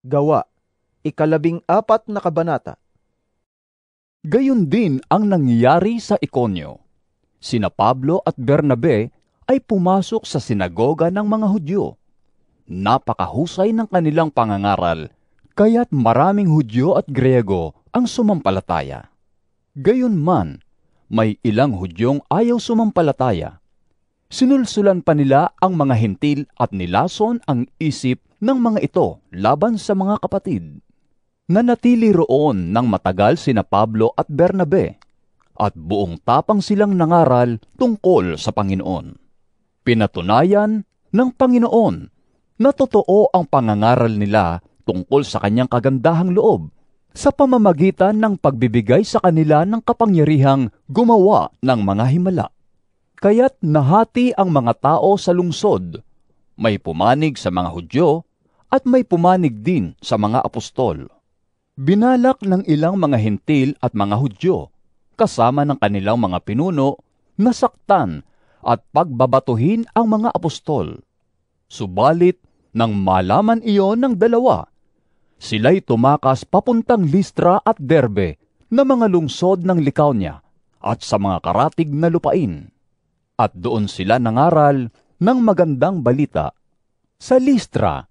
Gawa, 14 na kabanata. Gayon din ang nangyari sa Ikonyo. Sina Pablo at Bernabe ay pumasok sa sinagoga ng mga Hudyo. Napakahusay ng kanilang pangangaral, kaya't maraming Hudyo at Griego ang sumampalataya. Gayunman, may ilang Hudyong ayaw sumampalataya. Sinulsulan pa nila ang mga Hentil at nilason ang isip ng mga ito laban sa mga kapatid. Nanatili roon ng matagal sina Pablo at Bernabe, at buong tapang silang nangaral tungkol sa Panginoon. Pinatunayan ng Panginoon na totoo ang pangangaral nila tungkol sa kanyang kagandahang loob sa pamamagitan ng pagbibigay sa kanila ng kapangyarihang gumawa ng mga himala. Kaya't nahati ang mga tao sa lungsod. May pumanig sa mga Hudyo at may pumanig din sa mga apostol. Binalak ng ilang mga Hentil at mga Hudyo, kasama ng kanilang mga pinuno, na saktan at pagbabatuhin ang mga apostol. Subalit, nang malaman iyon ng dalawa, sila'y tumakas papuntang Listra at Derbe na mga lungsod ng Lycaonia at sa mga karatig na lupain. At doon sila nangaral ng magandang balita. Sa Listra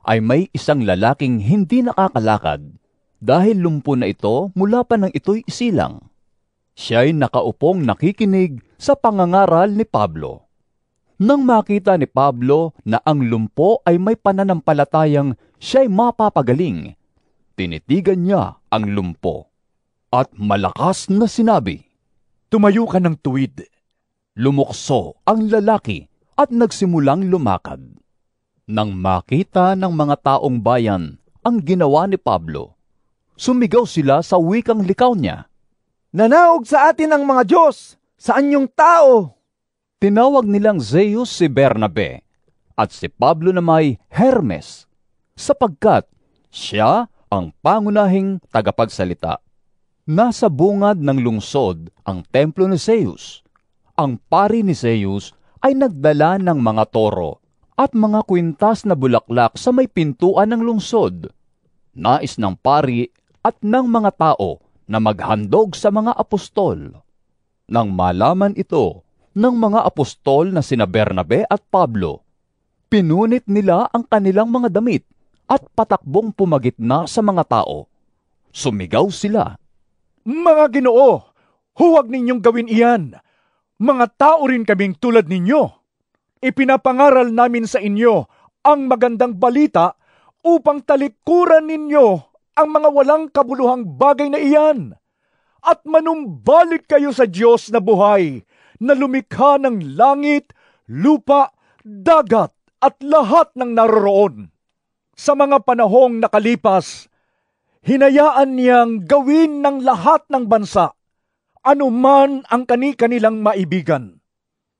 ay may isang lalaking hindi nakakalakad, dahil lumpo na ito mula pa nang ito'y isilang. Siya'y nakaupong nakikinig sa pangangaral ni Pablo. Nang makita ni Pablo na ang lumpo ay may pananampalatayang siya'y mapapagaling, tinitigan niya ang lumpo at malakas na sinabi, "Tumayo ka ng tuwid." Lumukso ang lalaki at nagsimulang lumakad. Nang makita ng mga taong bayan ang ginawa ni Pablo, sumigaw sila sa wikang Lycaonia, Nanaog sa atin ang mga Diyos! Saan yung tao? Tinawag nilang Zeus si Bernabe at si Pablo na may Hermes, sapagkat siya ang pangunahing tagapagsalita. Nasa bungad ng lungsod ang templo ni Zeus. Ang pari ni Zeus ay nagdala ng mga toro at mga kwintas na bulaklak sa may pintuan ng lungsod. Nais ng pari at ng mga tao na maghandog sa mga apostol. Nang malaman ito ng mga apostol na sina Bernabe at Pablo, pinunit nila ang kanilang mga damit at patakbong pumagitna sa mga tao. Sumigaw sila, "Mga Ginoo, huwag ninyong gawin iyan. Mga tao rin kaming tulad ninyo. Ipinapangaral namin sa inyo ang magandang balita upang talikuran ninyo ang mga walang kabuluhang bagay na iyan, at manumbalik kayo sa Diyos na buhay, na lumikha ng langit, lupa, dagat, at lahat ng naroroon. Sa mga panahong nakalipas, hinayaan niyang gawin ng lahat ng bansa, anuman ang kani-kanilang maibigan.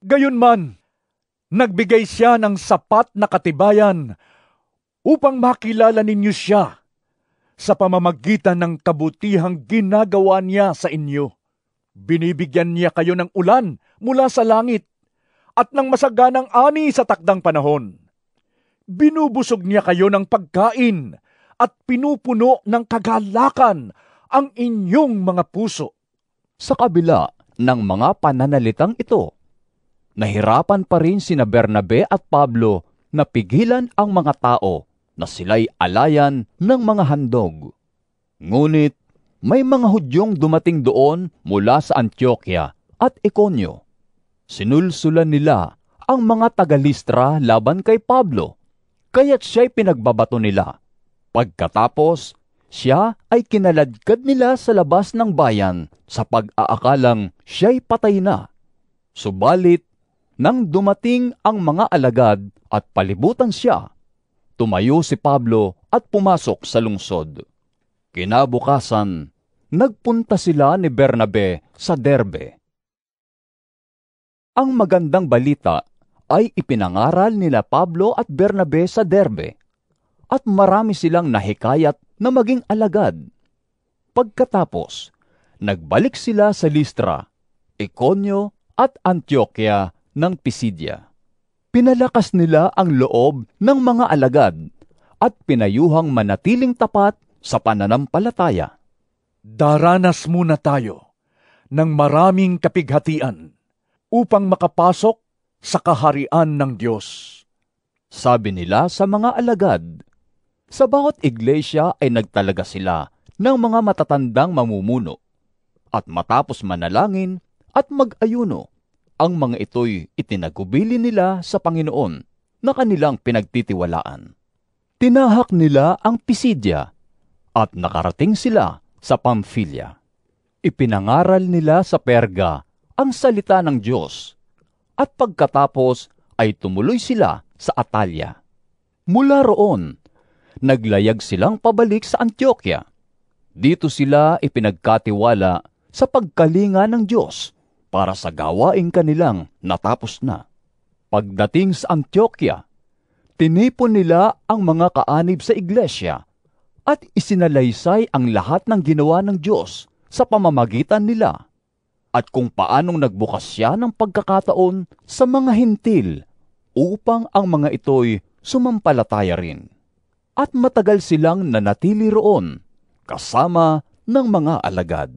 Gayunman, nagbigay siya ng sapat na katibayan upang makilala ninyo siya sa pamamagitan ng kabutihang ginagawa niya sa inyo. Binibigyan niya kayo ng ulan mula sa langit at ng masaganang ani sa takdang panahon. Binubusog niya kayo ng pagkain at pinupuno ng kagalakan ang inyong mga puso." Sa kabila ng mga pananalitang ito, nahirapan pa rin sina Bernabe at Pablo na pigilan ang mga tao na sila'y alayan ng mga handog. Ngunit may mga Hudyong dumating doon mula sa Antioquia at Iconio. Sinulsulan nila ang mga taga-Listra laban kay Pablo, kaya't siya'y pinagbabato nila. Pagkatapos, siya ay kinaladkad nila sa labas ng bayan sa pag-aakalang siya'y patay na. Subalit, nang dumating ang mga alagad at palibutan siya, tumayo si Pablo at pumasok sa lungsod. Kinabukasan, nagpunta sila ni Bernabe sa Derbe. Ang magandang balita ay ipinangaral nila Pablo at Bernabe sa Derbe, at marami silang nahikayat na maging alagad. Pagkatapos, nagbalik sila sa Listra, Iconio at Antioquia ng Pisidia. Pinalakas nila ang loob ng mga alagad at pinayuhang manatiling tapat sa pananampalataya. Daranas muna tayo ng maraming kapighatian upang makapasok sa kaharian ng Diyos. Sabi nila sa mga alagad. Sa bawat iglesia ay nagtalaga sila ng mga matatandang mamumuno. At matapos manalangin at mag-ayuno, ang mga ito'y itinagubili nila sa Panginoon na kanilang pinagtitiwalaan. Tinahak nila ang Pisidia at nakarating sila sa Pamphylia. Ipinangaral nila sa Perga ang salita ng Diyos at pagkatapos ay tumuloy sila sa Atalia. Mula roon, naglayag silang pabalik sa Antioquia. Dito sila ipinagkatiwala sa pagkalinga ng Diyos para sa gawaing kanilang natapos na. Pagdating sa Antioquia, tinipon nila ang mga kaanib sa iglesia at isinalaysay ang lahat ng ginawa ng Diyos sa pamamagitan nila at kung paanong nagbukas siya ng pagkakataon sa mga hintil upang ang mga ito'y sumampalataya rin. At matagal silang nanatili roon kasama ng mga alagad.